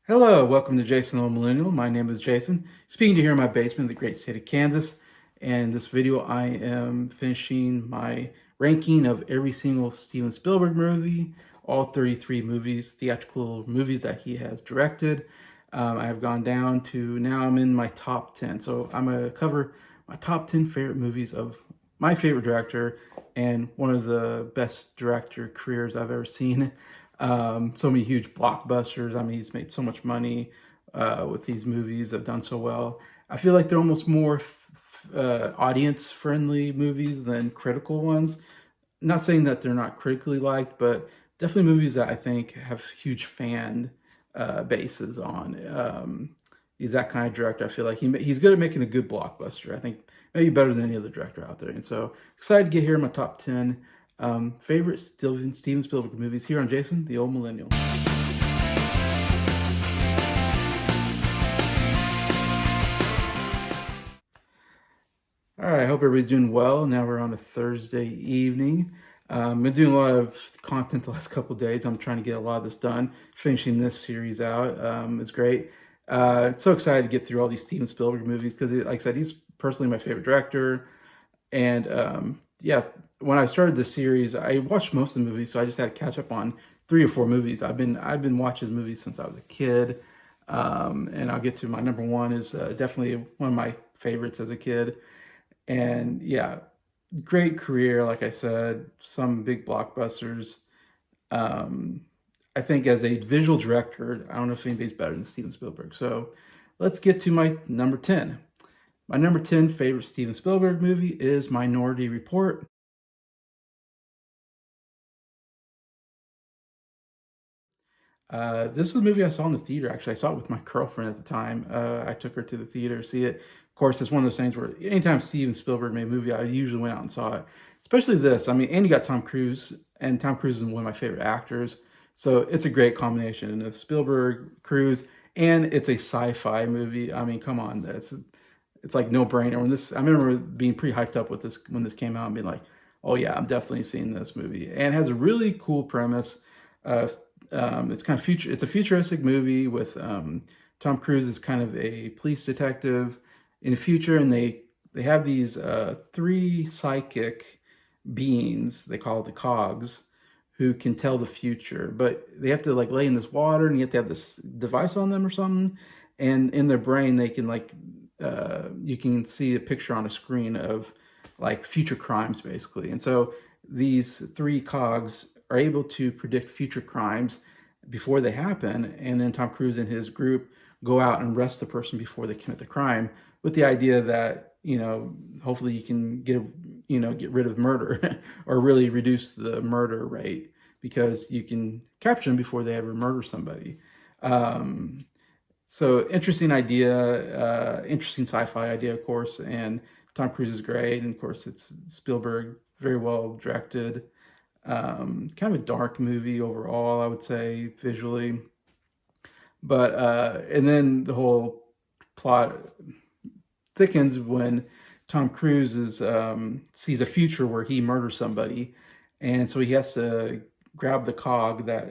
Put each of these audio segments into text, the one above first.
Hello, welcome to Jason the Old Millennial. My name is Jason, speaking to you here in my basement in the great state of Kansas. And in this video, I am finishing my ranking of every single Steven Spielberg movie, all 33 movies, theatrical movies that he has directed. I have gone down to, now I'm in my top 10. So I'm going to cover my top 10 favorite movies of my favorite director and one of the best director careers I've ever seen. So many huge blockbusters. I mean, he's made so much money with these movies. They've done so well. I feel like they're almost more audience-friendly movies than critical ones. Not saying that they're not critically liked, but definitely movies that I think have huge fan bases on. He's that kind of director. I feel like he's good at making a good blockbuster. I think maybe better than any other director out there. And so excited to get here in my top 10 favorite Steven Spielberg movies here on Jason the Old Millennial. All right, I hope everybody's doing well. Now we're on a Thursday evening. I've been doing a lot of content the last couple of days. I'm trying to get a lot of this done. Finishing this series out is great. So excited to get through all these Steven Spielberg movies because, like I said, he's personally my favorite director. And yeah, when I started this series, I watched most of the movies, so I just had to catch up on 3 or 4 movies. I've been watching movies since I was a kid, and I'll get to my number one is definitely one of my favorites as a kid. And yeah, great career, like I said, some big blockbusters. I think as a visual director, I don't know if anybody's better than Steven Spielberg. So let's get to my number 10. My number 10 favorite Steven Spielberg movie is Minority Report. This is a movie I saw in the theater, actually. I saw it with my girlfriend at the time. I took her to the theater to see it. Of course, it's one of those things where anytime Steven Spielberg made a movie, I usually went out and saw it. Especially this. I mean, and you got Tom Cruise, and Tom Cruise is one of my favorite actors. So it's a great combination. And Spielberg, Cruise, and it's a sci-fi movie. I mean, come on. It's like no brainer. I remember being pretty hyped up with this when this came out and being like, oh yeah, I'm definitely seeing this movie. And it has a really cool premise. It's kind of it's a futuristic movie with Tom Cruise is kind of a police detective in the future, and they have these 3 psychic beings, they call it the cogs, who can tell the future, but they have to like lay in this water, and you have to have this device on them or something, and in their brain they can like you can see a picture on a screen of like future crimes basically. And so these 3 cogs are able to predict future crimes before they happen, and then Tom Cruise and his group go out and arrest the person before they commit the crime, with the idea that, you know, hopefully you can get rid of murder or really reduce the murder rate because you can capture them before they ever murder somebody. So interesting idea, interesting sci-fi idea, of course, and Tom Cruise is great, and of course it's Spielberg, very well directed. Kind of a dark movie overall, I would say, visually. But and then the whole plot thickens when Tom Cruise sees a future where he murders somebody, and so he has to grab the cog that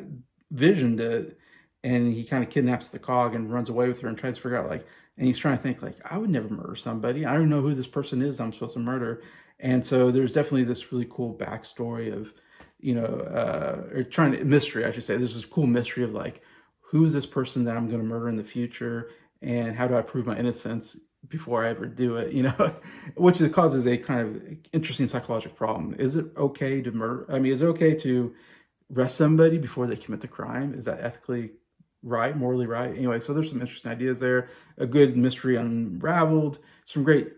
visioned it, and he kind of kidnaps the cog and runs away with her and tries to figure out like, and he's trying to think like, I would never murder somebody. I don't know who this person is I'm supposed to murder. And so there's definitely this really cool backstory of, you know, or mystery, I should say. There's this cool mystery of like, who's this person that I'm going to murder in the future, and how do I prove my innocence before I ever do it, you know, which causes a kind of interesting psychological problem. Is it okay to murder? I mean, is it okay to arrest somebody before they commit the crime? Is that ethically right, morally right? Anyway, so there's some interesting ideas there. A good mystery unraveled. Some great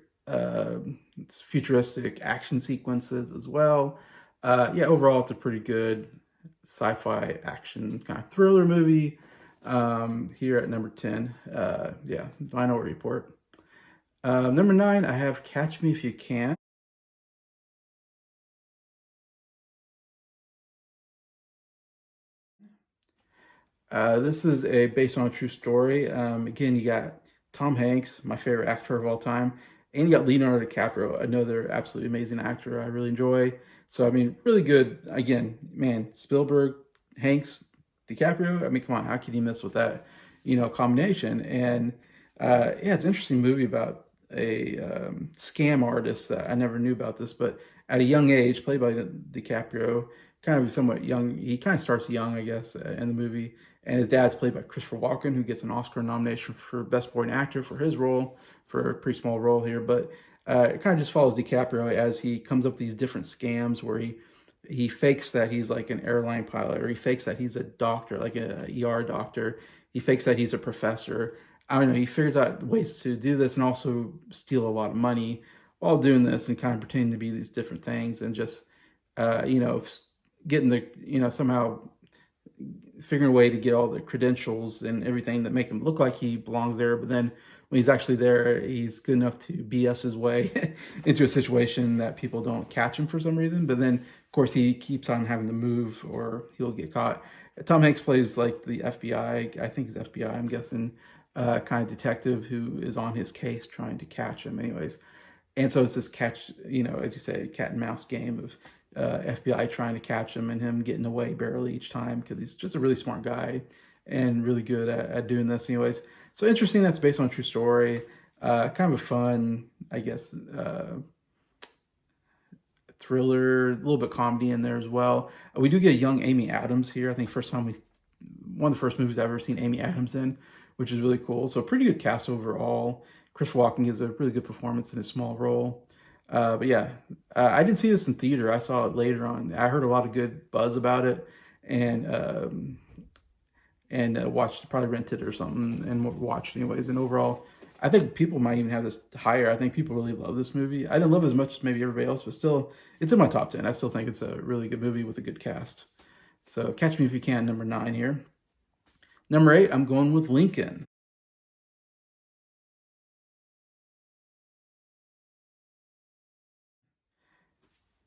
futuristic action sequences as well. Yeah, overall, it's a pretty good sci-fi action kind of thriller movie. Here at number 10, yeah, Minority Report. Number 9, I have Catch Me If You Can. This is based on a true story. Again, you got Tom Hanks, my favorite actor of all time, and you got Leonardo DiCaprio, another absolutely amazing actor I really enjoy. So I mean, really good. Again, man, Spielberg, Hanks, DiCaprio. I mean, come on, how can you miss with that, combination? And yeah, it's an interesting movie about a scam artist that I never knew about this, but at a young age, played by DiCaprio, kind of somewhat young. He kind of starts young, I guess, in the movie. And his dad's played by Christopher Walken, who gets an Oscar nomination for Best Supporting Actor for his role, for a pretty small role here. But it kind of just follows DiCaprio as he comes up with these different scams where he fakes that he's like an airline pilot, or he fakes that he's a doctor, like a ER doctor. He fakes that he's a professor. I don't know. He figures out ways to do this and also steal a lot of money while doing this and kind of pretending to be these different things and just, getting the, somehow figuring a way to get all the credentials and everything that make him look like he belongs there. But then when he's actually there, he's good enough to BS his way into a situation that people don't catch him for some reason. But then, of course, he keeps on having to move or he'll get caught. Tom Hanks plays like the FBI, I think he's FBI, I'm guessing, kind of detective who is on his case trying to catch him anyways. And so it's this catch, as you say, cat and mouse game of FBI trying to catch him and him getting away barely each time because he's just a really smart guy and really good at doing this anyways. So interesting, that's based on a true story. Kind of a fun, I guess, thriller, a little bit comedy in there as well. We do get a young Amy Adams here. I think one of the first movies I've ever seen Amy Adams in, which is really cool. So pretty good cast overall. Chris Walken gives a really good performance in his small role. But yeah, I didn't see this in theater. I saw it later on. I heard a lot of good buzz about it, and watched, probably rented it or something and watched anyways. And overall, I think people might even have this higher. I think people really love this movie. I didn't love it as much as maybe everybody else, but still, it's in my top 10. I still think it's a really good movie with a good cast. So Catch Me If You Can, number 9 here. Number 8, I'm going with Lincoln.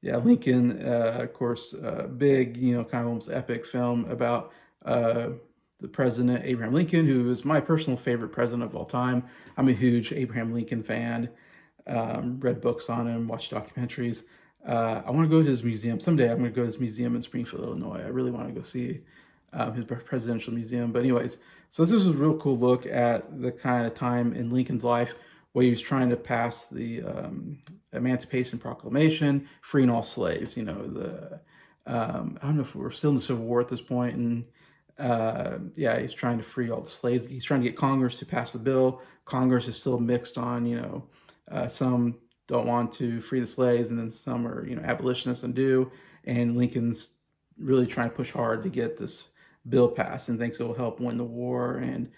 Yeah, Lincoln, of course, big, kind of almost epic film about uh, the president, Abraham Lincoln, who is my personal favorite president of all time. I'm a huge Abraham Lincoln fan, read books on him, watched documentaries. I want to go to his museum. Someday I'm going to go to his museum in Springfield, Illinois. I really want to go see his presidential museum. But anyways, so this was a real cool look at the kind of time in Lincoln's life where he was trying to pass the Emancipation Proclamation, freeing all slaves. I don't know if we're still in the Civil War at this point, and yeah, he's trying to free all the slaves. He's trying to get Congress to pass the bill. Congress is still mixed on, some don't want to free the slaves, and then some are, abolitionists and do. And Lincoln's really trying to push hard to get this bill passed and thinks it will help win the war. And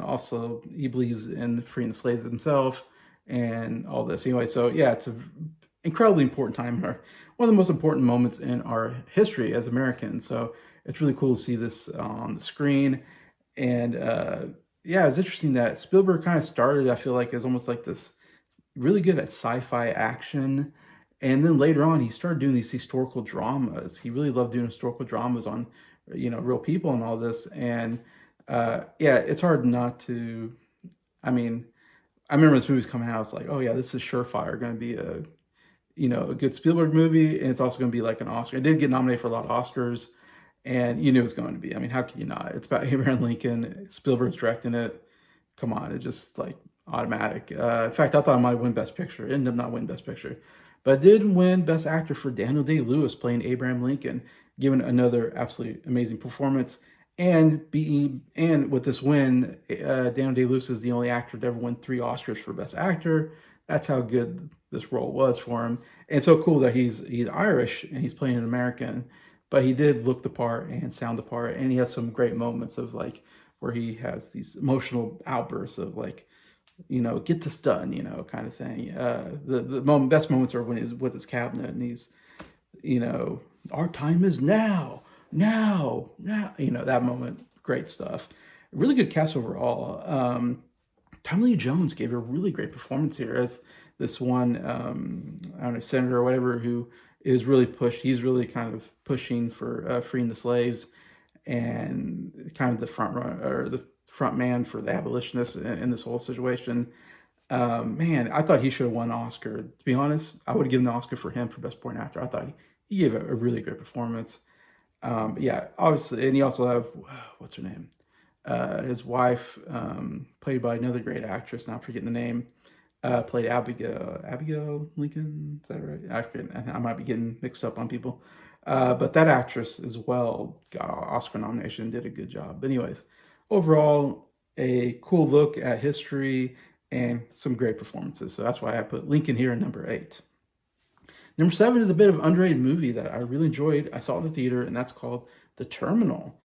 also he believes in freeing the slaves himself and all this. Anyway, so yeah, it's an incredibly important time, one of the most important moments in our history as Americans. So it's really cool to see this on the screen. And yeah, it's interesting that Spielberg kind of started, I feel like, as almost like this really good at sci-fi action. And then later on, he started doing these historical dramas. He really loved doing historical dramas on, real people and all this. And yeah, it's hard not to, I mean, I remember this movie's coming out. It's like, oh yeah, this is surefire going to be a good Spielberg movie, and it's also going to be like an Oscar. It did get nominated for a lot of Oscars, and you knew it was going to be. I mean, how can you not? It's about Abraham Lincoln. Spielberg's directing it. Come on, it's just like automatic. In fact, I thought it might win Best Picture. It ended up not winning Best Picture, but it did win Best Actor for Daniel Day-Lewis playing Abraham Lincoln, giving another absolutely amazing performance. And with this win, Daniel Day-Lewis is the only actor to ever win 3 Oscars for Best Actor. That's how good this role was for him. And so cool that he's Irish and he's playing an American, but he did look the part and sound the part. And he has some great moments of like where he has these emotional outbursts of like, get this done, kind of thing. The best moments are when he's with his cabinet and he's, our time is now. That moment, great stuff. Really good cast overall. Tommy Lee Jones gave a really great performance here as this one, I don't know, senator or whatever, who is really he's really kind of pushing for freeing the slaves and kind of the front man for the abolitionists in this whole situation. Man, I thought he should have won an Oscar. To be honest, I would have given the Oscar for him for Best Supporting Actor. I thought he gave a really great performance. But yeah, obviously, and you also have what's her name? His wife, played by another great actress. Now I'm forgetting the name. Played Abigail Lincoln. Is that right? I might be getting mixed up on people. But that actress as well got an Oscar nomination and did a good job. But anyways, overall, a cool look at history and some great performances. So that's why I put Lincoln here in number 8. Number 7 is a bit of an underrated movie that I really enjoyed. I saw it in the theater, and that's called The Terminal.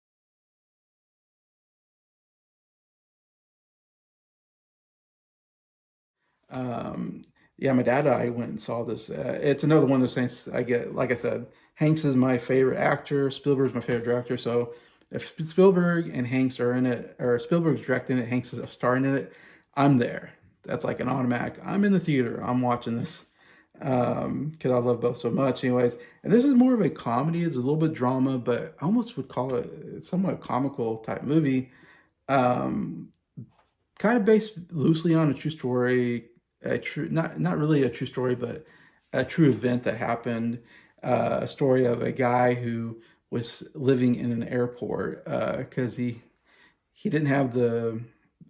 Um, yeah, my dad and I went and saw this. It's another one of those things I get. Like I said, Hanks is my favorite actor. Spielberg's my favorite director. So if Spielberg and Hanks are in it, or Spielberg's directing it, Hanks is starring in it, I'm there. That's like an automatic. I'm in the theater. I'm watching this because I love both so much. Anyways, and this is more of a comedy. It's a little bit drama, but I almost would call it somewhat comical type movie. Um, Kind of based loosely on a true story, a true not really a true story, but a true event that happened. A story of a guy who was living in an airport because he didn't have the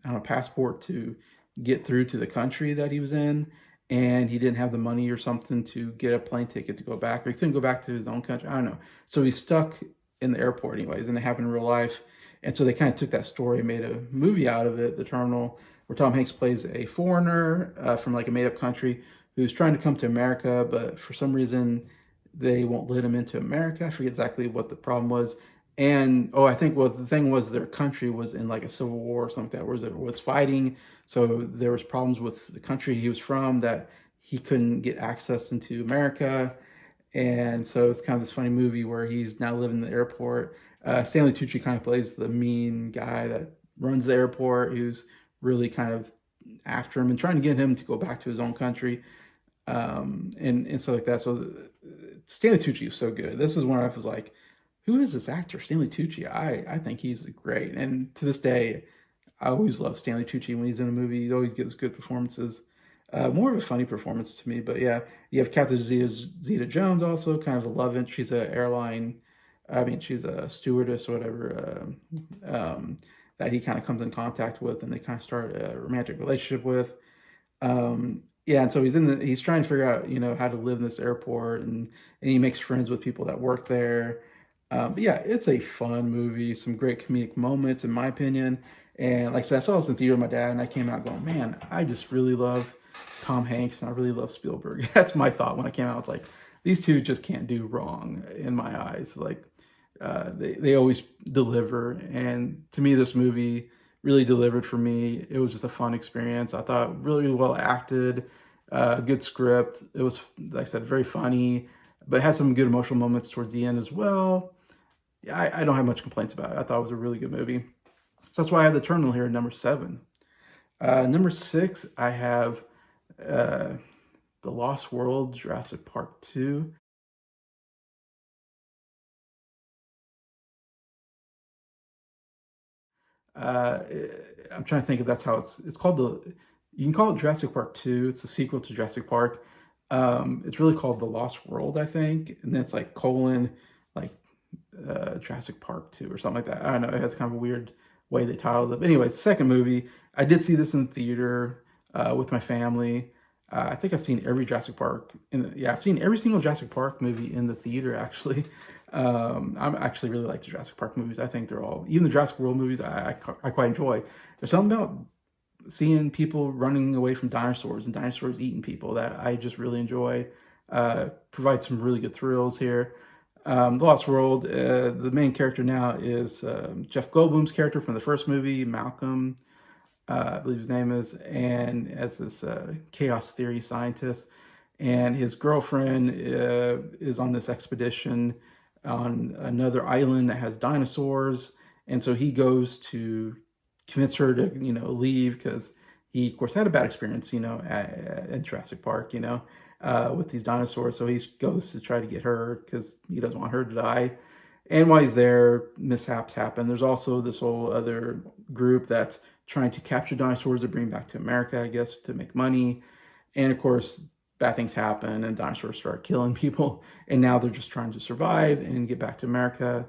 I don't know, passport to get through to the country that he was in, and he didn't have the money or something to get a plane ticket to go back, or he couldn't go back to his own country. I don't know. So he's stuck in the airport anyways, and it happened in real life. And so they kind of took that story and made a movie out of it, The Terminal, where Tom Hanks plays a foreigner from like a made up country who's trying to come to America, but for some reason they won't let him into America. I forget exactly what the problem was. And oh, I think well the thing was their country was in like a civil war or something like that, where it was fighting. So there was problems with the country he was from that he couldn't get access into America. And so it's kind of this funny movie where he's now living in the airport. Stanley Tucci kind of plays the mean guy that runs the airport, who's really kind of after him and trying to get him to go back to his own country, and stuff like that. So Stanley Tucci was so good. This is when I was like, who is this actor, Stanley Tucci? I think he's great. And to this day, I always love Stanley Tucci when he's in a movie. He always gives good performances. More of a funny performance to me, but yeah, you have Catherine Zeta-Jones also, kind of a love interest. She's a airline, I mean, she's a stewardess or whatever, that he kind of comes in contact with, and they kind of start a romantic relationship with. Yeah, and so he's trying to figure out, how to live in this airport, and he makes friends with people that work there. But yeah, it's a fun movie, some great comedic moments, in my opinion. And like I said, I saw this in the theater with my dad, and I came out going, man, I just really love Tom Hanks, and I really love Spielberg. That's my thought when I came out. It's like, these two just can't do wrong in my eyes. Like, they always deliver. And to me, this movie really delivered for me. It was just a fun experience. I thought really well acted, good script. It was, like I said, very funny, but had some good emotional moments towards the end as well. Yeah, I don't have much complaints about it. I thought it was a really good movie. So that's why I have The Terminal here at number 7. Number 6, I have The Lost World, Jurassic Park 2. Uh, I'm trying to think if that's how it's called. You can call it Jurassic Park 2. It's a sequel to Jurassic Park. It's really called The Lost World, I think, and then it's like colon like Jurassic Park 2 or something like that. I don't know. It has kind of a weird way they titled it. But anyways, second movie. I did see this in the theater with my family. I think I've seen every Jurassic Park. Yeah, I've seen every single Jurassic Park movie in the theater, actually. I actually really like the Jurassic Park movies. I think they're all, even the Jurassic World movies, I quite enjoy. There's something about seeing people running away from dinosaurs and dinosaurs eating people that I just really enjoy. Provide some really good thrills here. The Lost World, the main character now is Jeff Goldblum's character from the first movie, Malcolm, I believe his name is, and as this chaos theory scientist. And his girlfriend is on this expedition on another island that has dinosaurs. And so he goes to convince her to, leave because he, of course, had a bad experience, in Jurassic Park, with these dinosaurs. So he goes to try to get her because he doesn't want her to die. And while he's there, mishaps happen. There's also this whole other group that's trying to capture dinosaurs to bring back to America, I guess, to make money. And of course, bad things happen and dinosaurs start killing people. And now they're just trying to survive and get back to America.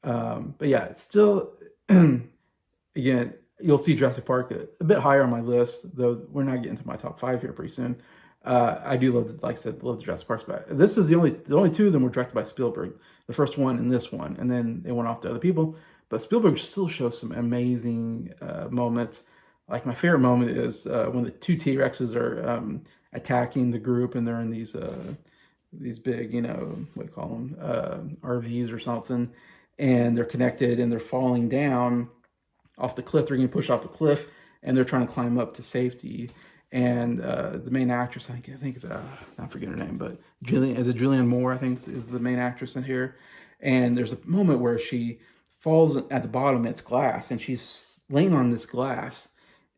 But yeah, it's still, again, you'll see Jurassic Park a bit higher on my list, though we're not getting to my top five here pretty soon. I do love, like I said, love the Jurassic Parks, but this is the only two of them were directed by Spielberg, the first one and this one, and then they went off to other people. But Spielberg still shows some amazing moments. Like my favorite moment is when the two T-Rexes are attacking the group, and they're in these big, what do you call them, RVs or something, and they're connected and they're falling down off the cliff. They're getting pushed off the cliff, and they're trying to climb up to safety. And the main actress, I think is I forget her name, but Julianne Moore, I think is the main actress in here. And there's a moment where she falls at the bottom. It's glass, and she's laying on this glass,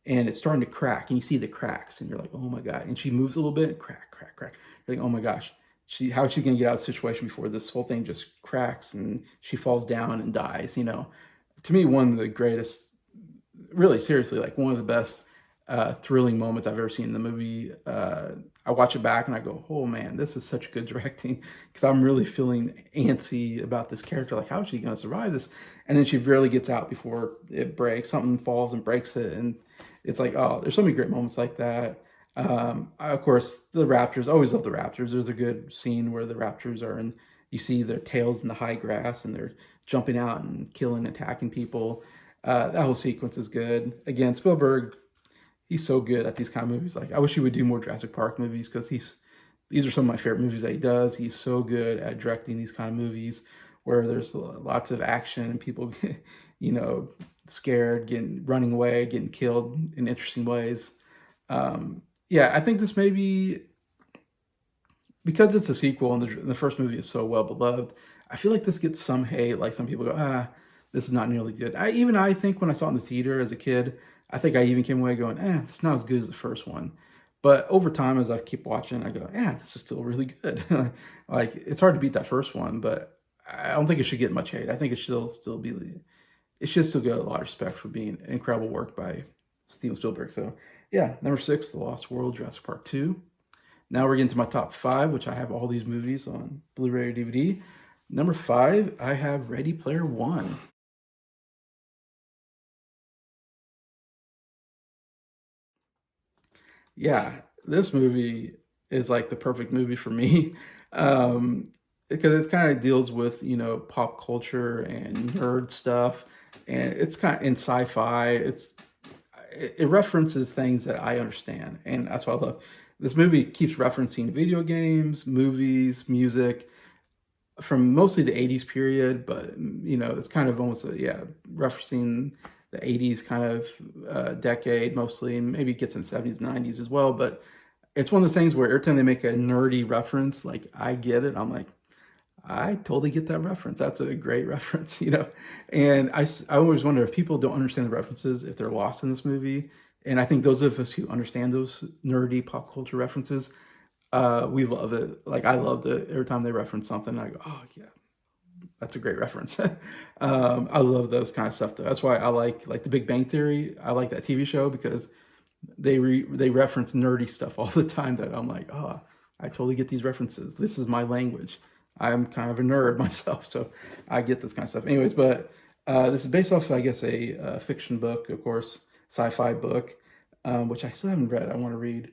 and it's starting to crack, and you see the cracks, and you're like, oh my god. And she moves a little bit, crack, crack, crack. You're like, oh my gosh, how is she gonna get out of the situation before this whole thing just cracks and she falls down and dies? To me, one of the greatest, really seriously, like one of the best thrilling moments I've ever seen in the movie. I watch it back and I go, oh man, this is such good directing, because I'm really feeling antsy about this character. Like, how is she going to survive this? And then she barely gets out before it breaks. Something falls and breaks it. And it's like, oh, there's so many great moments like that. Of course, the Raptors, always love the Raptors. There's a good scene where the Raptors are in, you see their tails in the high grass and they're jumping out and killing, attacking people. That whole sequence is good. Again, Spielberg, he's so good at these kind of movies. Like, I wish he would do more Jurassic Park movies, because these are some of my favorite movies that he does. He's so good at directing these kind of movies where there's lots of action and people, scared, running away, getting killed in interesting ways. Yeah, I think this may be, because it's a sequel and the first movie is so well beloved, I feel like this gets some hate. Like, some people go, this is not nearly good. I think when I saw it in the theater as a kid, I think I even came away going, it's not as good as the first one. But over time, as I keep watching, I go, this is still really good. Like, it's hard to beat that first one, but I don't think it should get much hate. I think it should still get a lot of respect for being incredible work by Steven Spielberg. So yeah, number 6, The Lost World, Jurassic Park 2. Now we're getting to my top 5, which I have all these movies on Blu-ray or DVD. Number 5, I have Ready Player One. Yeah, this movie is like the perfect movie for me, because it kind of deals with, pop culture and nerd stuff, and it's kind of in sci-fi. It references things that I understand, and that's what I love. This movie keeps referencing video games, movies, music from mostly the 80s period, but it's kind of almost referencing the 80s kind of decade mostly, and maybe it gets in 70s, 90s as well. But it's one of those things where every time they make a nerdy reference, like, I get it. I'm like, I totally get that reference. That's a great reference, And I always wonder if people don't understand the references, if they're lost in this movie. And I think those of us who understand those nerdy pop culture references, we love it. Like, I loved it. Every time they reference something, I go, oh yeah, that's a great reference. I love those kind of stuff though. That's why I like The Big Bang Theory. I like that TV show, because they reference nerdy stuff all the time that I'm like, oh, I totally get these references. This is my language. I'm kind of a nerd myself, so I get this kind of stuff. Anyways, but this is based off, I guess, a fiction book, of course, sci-fi book, which I still haven't read. I want to read.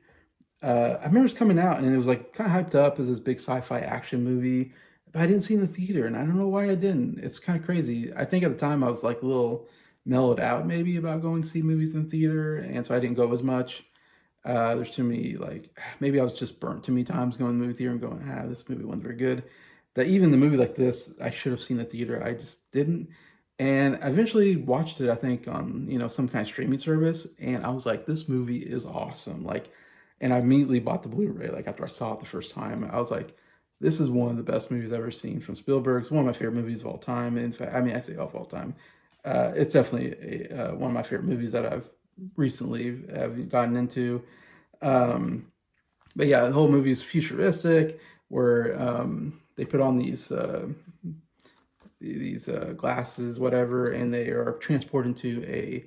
I remember it's coming out, and it was like kind of hyped up as this big sci-fi action movie, but I didn't see it in the theater, and I don't know why I didn't. It's kind of crazy. I think at the time I was like a little mellowed out maybe about going to see movies in the theater, and so I didn't go as much. There's too many, like, maybe I was just burnt too many times going to the movie theater and going, this movie wasn't very good. That even the movie like this, I should have seen in the theater. I just didn't. And I eventually watched it, I think, on, some kind of streaming service. And I was like, this movie is awesome. Like, and I immediately bought the Blu-ray, like, after I saw it the first time. I was like, this is one of the best movies I've ever seen from Spielberg. It's one of my favorite movies of all time. In fact, I say of all time. It's definitely one of my favorite movies that I've recently have gotten into. But yeah, the whole movie is futuristic, where they put on these glasses, whatever, and they are transported into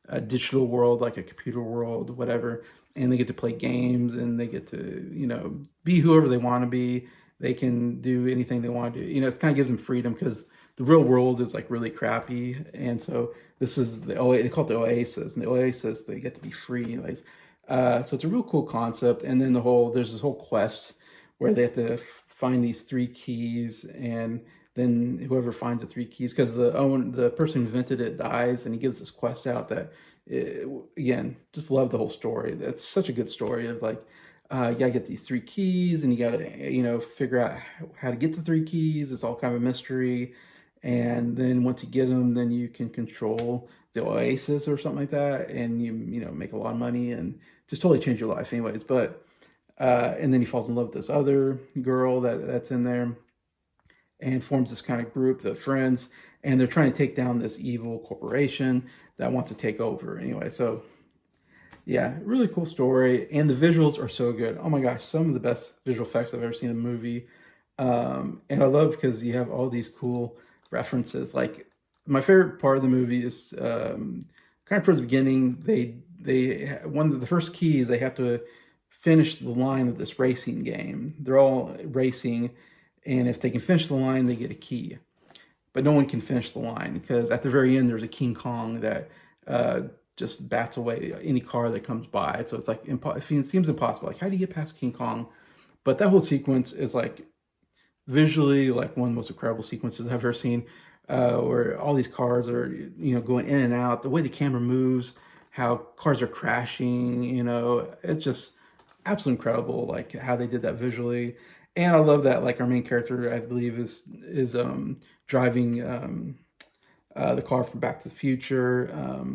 a digital world, like a computer world, whatever, and they get to play games and they get to, be whoever they want to be. They can do anything they want to do. It kind of gives them freedom because the real world is like really crappy, and so this is they call it the Oasis, and the Oasis they get to be free anyways. So it's a real cool concept, and then there's this whole quest where they have to find these three keys, and then whoever finds the three keys, because the person who invented it dies, and he gives this quest out that, again, just love the whole story. That's such a good story of like, you gotta get these three keys, and you gotta, figure out how to get the three keys. It's all kind of a mystery. And then once you get them, then you can control the Oasis or something like that, and you make a lot of money and just totally change your life, anyways. But and then he falls in love with this other girl that's in there, and forms this kind of group, the friends, and they're trying to take down this evil corporation that wants to take over. Anyway, so yeah, really cool story, and the visuals are so good. Oh my gosh, some of the best visual effects I've ever seen in a movie. And I love because you have all these cool references. Like my favorite part of the movie is kind of towards the beginning. One of the first keys they have to finish the line of this racing game. They're all racing, and if they can finish the line, they get a key. But no one can finish the line because at the very end there's a King Kong that just bats away any car that comes by. So it's like it seems impossible. Like, how do you get past King Kong? But that whole sequence is like visually like one of the most incredible sequences I've ever seen, where all these cars are going in and out. The way the camera moves, how cars are crashing, it's just absolutely incredible. Like how they did that visually, and I love that like our main character I believe is driving the car from Back to the Future,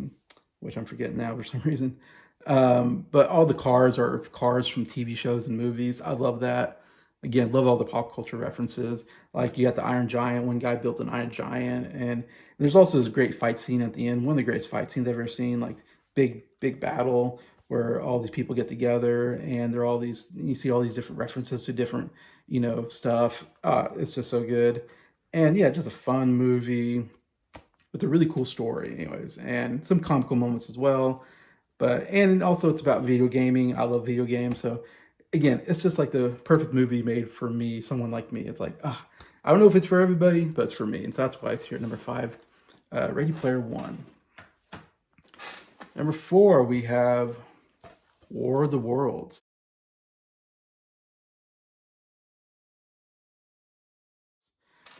which I'm forgetting now for some reason. But all the cars are cars from TV shows and movies. I love that. Again, love all the pop culture references. Like you got the Iron Giant. One guy built an Iron Giant, and there's also this great fight scene at the end. One of the greatest fight scenes I've ever seen. Like big battle where all these people get together, and they're all these. You see all these different references to different stuff. It's just so good, and yeah, just a fun movie with a really cool story, anyways, and some comical moments as well. And also it's about video gaming. I love video games, so again, it's just like the perfect movie made for me, someone like me. It's like, I don't know if it's for everybody, but it's for me. And so that's why it's here at number 5, Ready Player One. Number 4, we have War of the Worlds.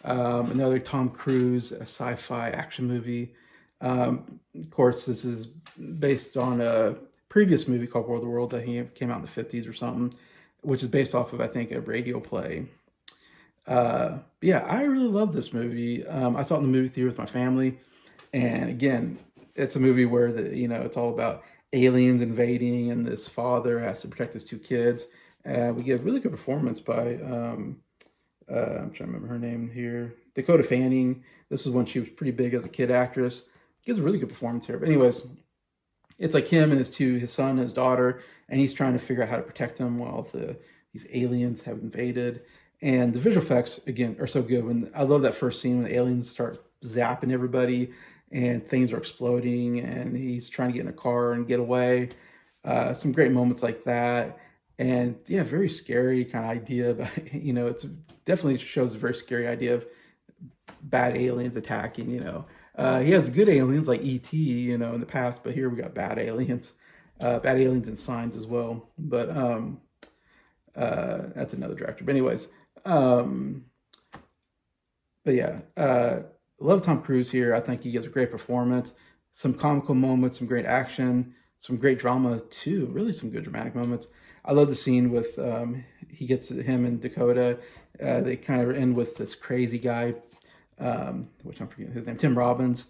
Another Tom Cruise sci-fi action movie. Of course, this is based on a previous movie called War of the Worlds. I think it came out in the 50s or something, which is based off of, I think, a radio play. Yeah, I really love this movie. I saw it in the movie theater with my family, and again, it's a movie where it's all about aliens invading, and this father has to protect his 2 kids. We get a really good performance by I'm trying to remember her name here, Dakota Fanning. This is when she was pretty big as a kid actress. Gives a really good performance here. But anyways, it's like him and his son, and his daughter, and he's trying to figure out how to protect them while these aliens have invaded. And the visual effects, again, are so good. I love that first scene when the aliens start zapping everybody and things are exploding, and he's trying to get in a car and get away. Some great moments like that. And yeah, very scary kind of idea, but it's definitely shows a very scary idea of bad aliens attacking. He has good aliens like E.T. In the past, but here we got bad aliens and Signs as well. But that's another director. But anyways, but yeah, love Tom Cruise here. I think he gives a great performance, some comical moments, some great action, some great drama too. Really, some good dramatic moments. I love the scene with him and Dakota. They kind of end with this crazy guy, which I'm forgetting his name, Tim Robbins,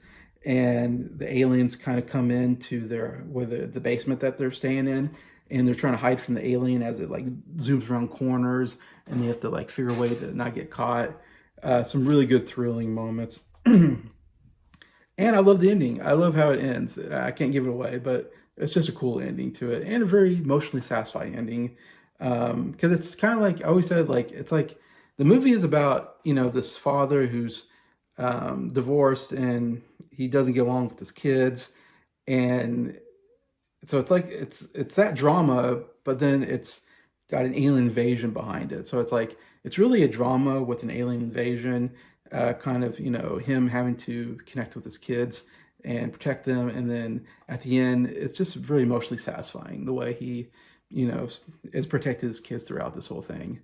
and the aliens kind of come into the basement that they're staying in, and they're trying to hide from the alien as it like zooms around corners, and they have to like figure a way to not get caught. Some really good thrilling moments. And I love the ending. I love how it ends. I can't give it away, but it's just a cool ending to it, and a very emotionally satisfying ending. Because it's kind of like I always said, like it's like the movie is about this father who's divorced, and he doesn't get along with his kids, And so it's like it's that drama, but then it's got an alien invasion behind it. So it's like it's really a drama with an alien invasion, kind of him having to connect with his kids and protect them, and then at the end, it's just really emotionally satisfying the way he, you know, has protected his kids throughout this whole thing.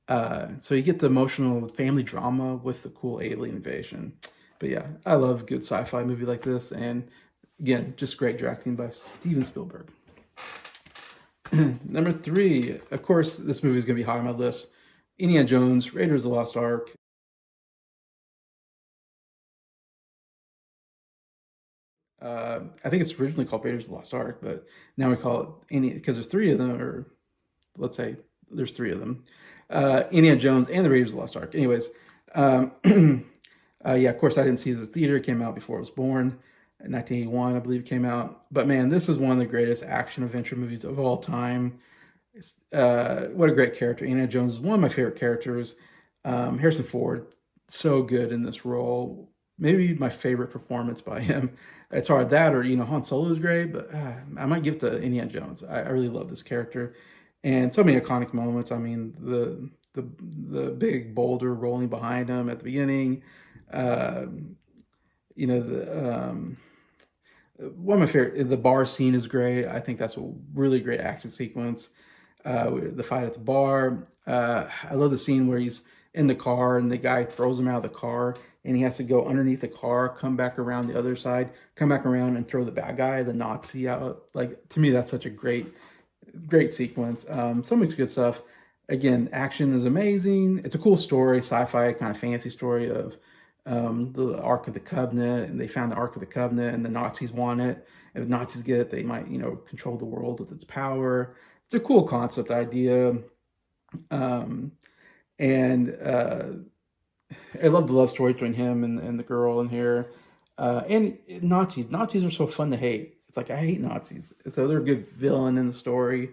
So you get the emotional family drama with the cool alien invasion. But yeah, I love good sci-fi movie like this, and again, just great directing by Steven Spielberg. Number three, of course, this movie is going to be high on my list. Indiana Jones, Raiders of the Lost Ark. I think it's originally called Raiders of the Lost Ark, but now we call it Indiana because there's three of them, or let's say there's three of them. Indiana Jones and the Raiders of the Lost Ark. Anyways, um, yeah, of course, I didn't see this theater. It came out before I was born. In 1981, I believe it came out. But man, this is one of the greatest action adventure movies of all time. What a great character. Indiana Jones is one of my favorite characters. Harrison Ford, so good in this role. Maybe my favorite performance by him. It's hard that, or Han Solo is great, but I might give it to Indiana Jones. I really love this character, and so many iconic moments. I mean, the big boulder rolling behind him at the beginning. Uh, the one of my favorite, the bar scene is great. I think that's a really great action sequence. The fight at the bar. I love the scene where he's in the car and the guy throws him out of the car and he has to go underneath the car, come back around the other side, come back around and throw the bad guy, the Nazi, out. Like, to me, that's such a great sequence. So much good stuff. Again, action is amazing. It's a cool story, sci-fi kind of fantasy story of the Ark of the Covenant, and they found the Ark of the Covenant, and the Nazis want it. If the Nazis get it, they might, control the world with its power. It's a cool concept idea, and I love the love story between him and the girl in here. And Nazis are so fun to hate. It's like I hate Nazis, so they're a good villain in the story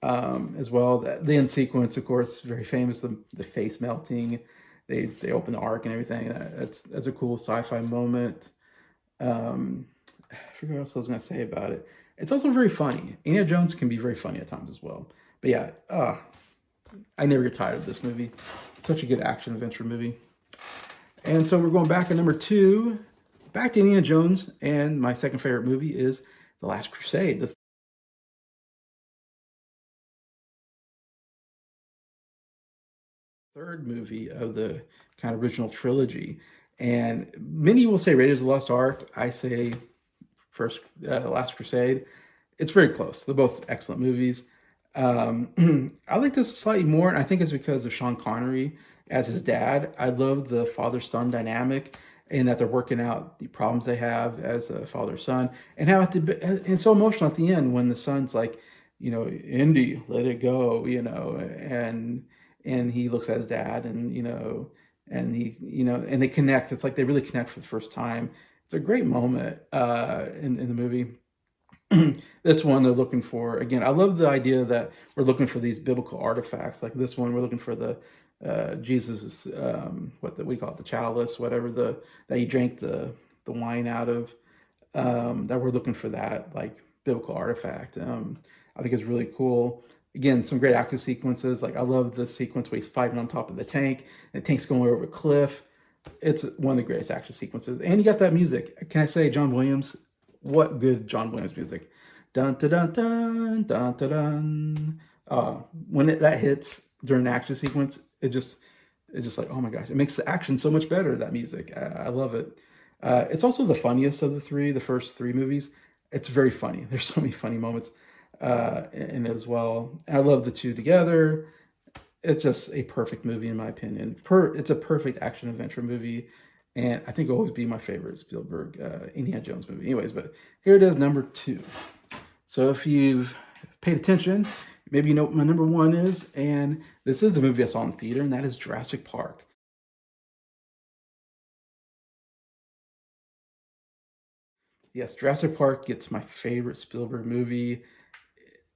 as well. The end sequence, of course, very famous. The face melting. They open the ark and everything. That's a cool sci-fi moment. I forget what else I was going to say about it. It's also very funny. Indiana Jones can be very funny at times as well. But yeah, I never get tired of this movie. It's such a good action adventure movie. And so we're going back at number two, back to Indiana Jones, and my second favorite movie is The Last Crusade, the third movie of the kind of original trilogy. And many will say Raiders of the Lost Ark. I say first, Last Crusade. It's very close. They're both excellent movies. I like this slightly more, and I think it's because of Sean Connery as his dad. I love the father-son dynamic, and that they're working out the problems they have as a father-son, and how and it's so emotional at the end when the son's like, Indy, let it go, and he looks at his dad, and and he, and they connect. It's like they really connect for the first time. It's a great moment in the movie. This one they're looking for, again, I love the idea that we're looking for these biblical artifacts. Like this one, we're looking for the Jesus, we call it, the chalice, whatever, that he drank the wine out of. That we're looking for that, like, biblical artifact. I think it's really cool. Again, some great action sequences. Like, I love the sequence where he's fighting on top of the tank, and the tank's going over a cliff. It's one of the greatest action sequences. And you got that music. Can I say John Williams? What good John Williams music. Dun dun dun dun dun dun dun. When that hits during the action sequence, it's just like, oh my gosh, it makes the action so much better, that music. I love it. It's also the funniest of the first three movies. It's very funny. There's so many funny moments in it as well. And I love the two together. It's just a perfect movie in my opinion. It's a perfect action adventure movie, and I think it'll always be my favorite Spielberg Indiana Jones movie. Anyways, but here it is, number two. So if you've paid attention, maybe you know what my number one is, and this is the movie I saw in the theater, and that is Jurassic Park. Yes, Jurassic Park gets my favorite Spielberg movie.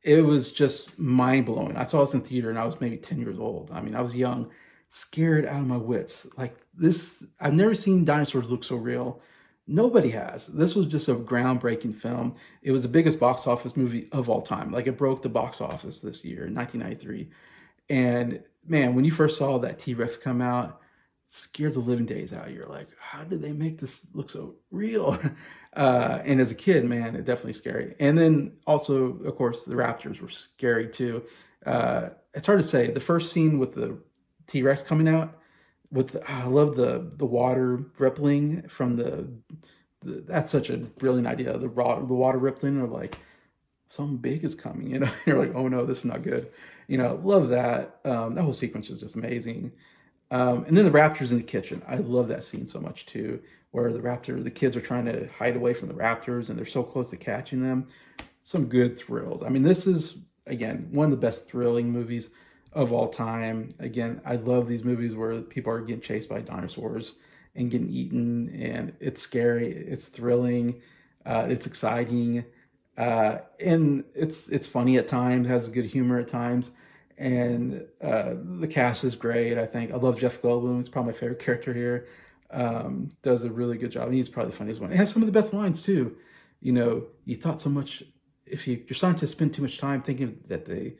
It was just mind blowing. I saw this in theater and I was maybe 10 years old. I mean, I was young, scared out of my wits. Like this, I've never seen dinosaurs look so real. Nobody has. This was just a groundbreaking film. It was the biggest box office movie of all time. Like it broke the box office this year in 1993. And man, when you first saw that T-Rex come out, scared the living days out of you. You're like, how did they make this look so real? And as a kid, man, it definitely scary. And then also, of course, the Raptors were scary too. It's hard to say. The first scene with the T-Rex coming out, I love the water rippling from that's such a brilliant idea. The water rippling, or like something big is coming, you know. You're like, oh no, this is not good, you know. Love that. That whole sequence is just amazing. And then the raptors in the kitchen, I love that scene so much too, where the kids are trying to hide away from the raptors and they're so close to catching them. Some good thrills. I mean, this is, again, one of the best thrilling movies of all time. Again, I love these movies where people are getting chased by dinosaurs and getting eaten, and it's scary, it's thrilling, it's exciting, and it's funny at times, has good humor at times, and the cast is great. I think I love Jeff Goldblum. He's probably my favorite character here. Does a really good job. He's probably the funniest one. It has some of the best lines too. You know, you thought so much. If you're starting to spend too much time thinking that they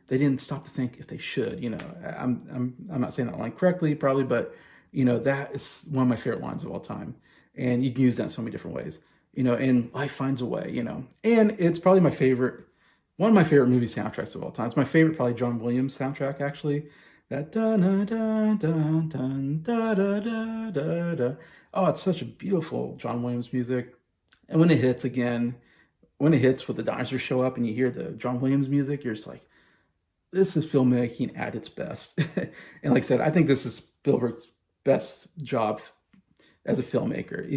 didn't stop to think if they should. You know, I'm not saying that line correctly, probably, but you know, that is one of my favorite lines of all time, and you can use that in so many different ways. You know, and life finds a way. You know, and it's probably one of my favorite movie soundtracks of all time. It's my favorite, probably John Williams soundtrack actually. That da da da da da da da da da. Oh, it's such a beautiful John Williams music. And when it hits again, when it hits with the dinosaurs show up and you hear the John Williams music, you're just like, this is filmmaking at its best. And like I said, I think this is Spielberg's best job as a filmmaker.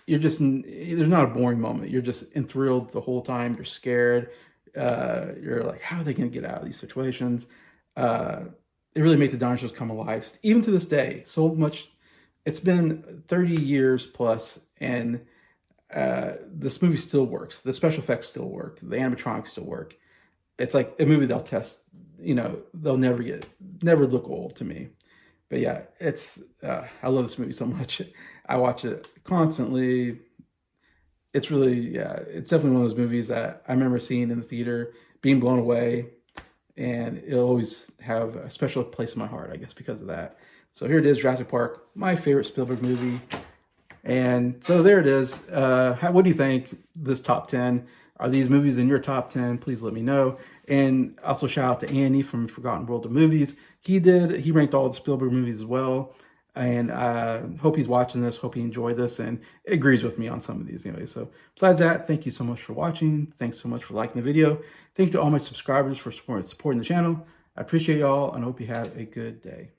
There's not a boring moment. You're just enthralled the whole time. You're scared. You're like, how are they going to get out of these situations? It really made the dinosaurs come alive. Even to this day, so much, it's been 30 years plus, and this movie still works. The special effects still work. The animatronics still work. It's like a movie they'll test, you know, they'll never look old to me. But yeah, I love this movie so much. I watch it constantly. It's really, yeah, it's definitely one of those movies that I remember seeing in the theater, being blown away, and it'll always have a special place in my heart, I guess, because of that. So here it is, Jurassic Park, my favorite Spielberg movie. And so there it is. What do you think, this top 10? Are these movies in your top 10? Please let me know. And also shout out to Andy from Forgotten World of Movies. He ranked all the Spielberg movies as well. And hope he's watching this, hope he enjoyed this and agrees with me on some of these anyway. So besides that, thank you so much for watching. Thanks so much for liking the video. Thank you to all my subscribers for supporting the channel. I appreciate y'all and hope you have a good day.